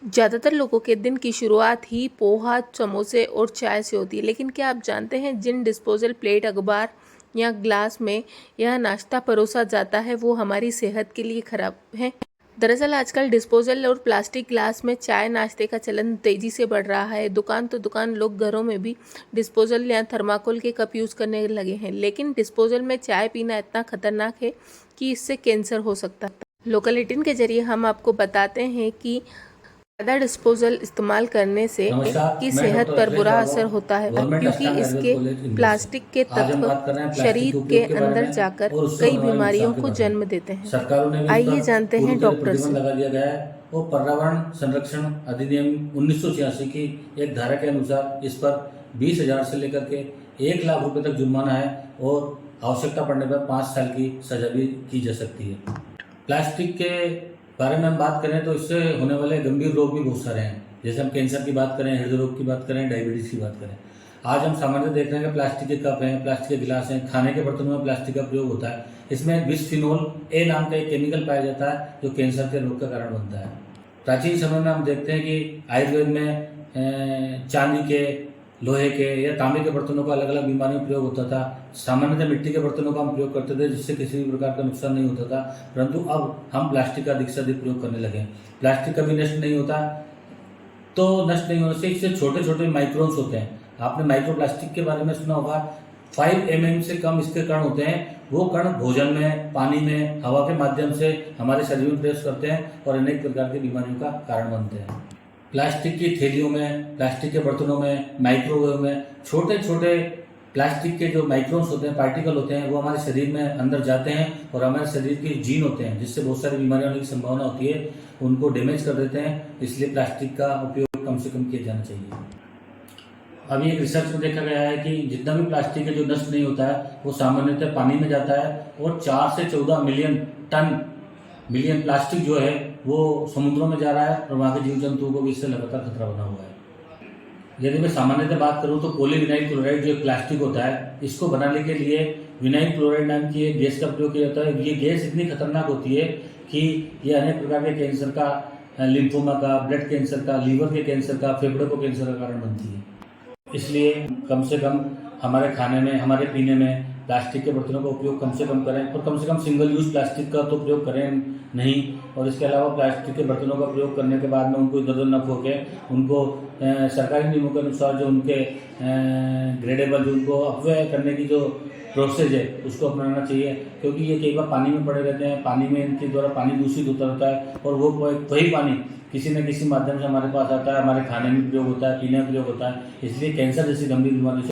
ज़्यादातर लोगों के दिन की शुरुआत ही पोहा, समोसे और चाय से होती है, लेकिन क्या आप जानते हैं जिन डिस्पोजल प्लेट, अखबार या ग्लास में यह नाश्ता परोसा जाता है वो हमारी सेहत के लिए खराब है। दरअसल आजकल डिस्पोजल और प्लास्टिक ग्लास में चाय नाश्ते का चलन तेजी से बढ़ रहा है। दुकान तो दुकान, लोग घरों में भी डिस्पोजल या थर्माकोल के कप यूज़ करने लगे हैं, लेकिन डिस्पोजल में चाय पीना इतना खतरनाक है कि इससे कैंसर हो सकता है। लोकल 18 के जरिए हम आपको बताते हैं कि ज़्यादा डिस्पोजल इस्तेमाल करने से की सेहत पर बुरा असर होता है, क्योंकि इसके प्लास्टिक के तत्व शरीर के अंदर जाकर कई बीमारियों को जन्म देते हैं। आइए जानते हैं डॉक्टर से। लगा दिया गया है। वो पर्यावरण संरक्षण अधिनियम 1986 की एक धारा के अनुसार इस पर 20,000 से लेकर के 1 लाख रुपए तक जुर्माना है और आवश्यकता पड़ने पर 5 साल की सजा भी की जा सकती है। प्लास्टिक के बारे में हम बात करें तो इससे होने वाले गंभीर रोग भी बहुत सारे हैं। जैसे हम कैंसर की बात करें, हृदय रोग की बात करें, डायबिटीज की बात करें। आज हम सामान्य देख रहे हैं कि प्लास्टिक के कप हैं, प्लास्टिक के गिलास हैं, खाने के बर्तनों में प्लास्टिक का प्रयोग होता है। इसमें बिस्फिनोल ए नाम का एक केमिकल पाया जाता है जो कैंसर के रोग का कारण बनता है। प्राचीन समय में हम देखते हैं कि आयुर्वेद में चांदी के, लोहे के या तांबे के बर्तनों का अलग अलग बीमारियों में प्रयोग होता था। सामान्यतः मिट्टी के बर्तनों का हम प्रयोग करते थे जिससे किसी भी प्रकार का नुकसान नहीं होता था, परंतु अब हम प्लास्टिक का अधिक से अधिक प्रयोग करने लगे। प्लास्टिक कभी नष्ट नहीं होता, तो नष्ट नहीं होने से इससे छोटे छोटे माइक्रोन्स होते हैं। आपने माइक्रो प्लास्टिक के बारे में सुना होगा। 5 mm से कम इसके कण होते हैं। वो कण भोजन में, पानी में, हवा के माध्यम से हमारे शरीर में प्रवेश करते हैं और अनेक प्रकार की बीमारियों का कारण बनते हैं। प्लास्टिक की थैलियों में, प्लास्टिक के बर्तनों में, माइक्रोवेव में छोटे छोटे प्लास्टिक के जो माइक्रोन्स होते हैं, पार्टिकल होते हैं, वो हमारे शरीर में अंदर जाते हैं और हमारे शरीर के जीन होते हैं जिससे बहुत सारी बीमारियां होने की संभावना होती है, उनको डैमेज कर देते हैं। इसलिए प्लास्टिक का उपयोग कम से कम किया जाना चाहिए। अभी एक रिसर्च में देखा गया है कि जितना भी प्लास्टिक है जो नष्ट नहीं होता है वो सामान्यतः पानी में जाता है और 4 से 14 मिलियन प्लास्टिक जो है वो समुद्रों में जा रहा है और वहाँ के जीव जंतुओं को भी इससे लगातार खतरा बना हुआ है। यदि मैं सामान्यतः बात करूँ तो पॉलीविनाइल क्लोराइड जो एक प्लास्टिक होता है, इसको बनाने के लिए विनाइल क्लोराइड नाम की एक गैस का प्रयोग किया जाता है। ये गैस इतनी खतरनाक होती है कि ये अनेक प्रकार के कैंसर का, लिम्फोमा का, ब्लड कैंसर का, लीवर के कैंसर का, फेफड़े को कैंसर का कारण बनती है। इसलिए कम से कम हमारे खाने में, हमारे पीने में प्लास्टिक के बर्तनों का उपयोग कम से कम करें और कम से कम सिंगल यूज प्लास्टिक का तो प्रयोग करें नहीं। और इसके अलावा प्लास्टिक के बर्तनों का प्रयोग करने के बाद में उनको इधर न फोके, उनको सरकारी नियमों के अनुसार जो उनके ग्रेडेबल, जो उनको अपव्यय करने की जो प्रोसेस है उसको अपनाना चाहिए, क्योंकि ये कई बार पानी में पड़े रहते हैं। पानी में इनके द्वारा पानी दूषित होता रहता है और वो वही पानी किसी न किसी माध्यम से हमारे पास आता है, हमारे खाने में प्रयोग होता है, पीने में प्रयोग होता है। इसलिए कैंसर जैसी गंभीर बीमारी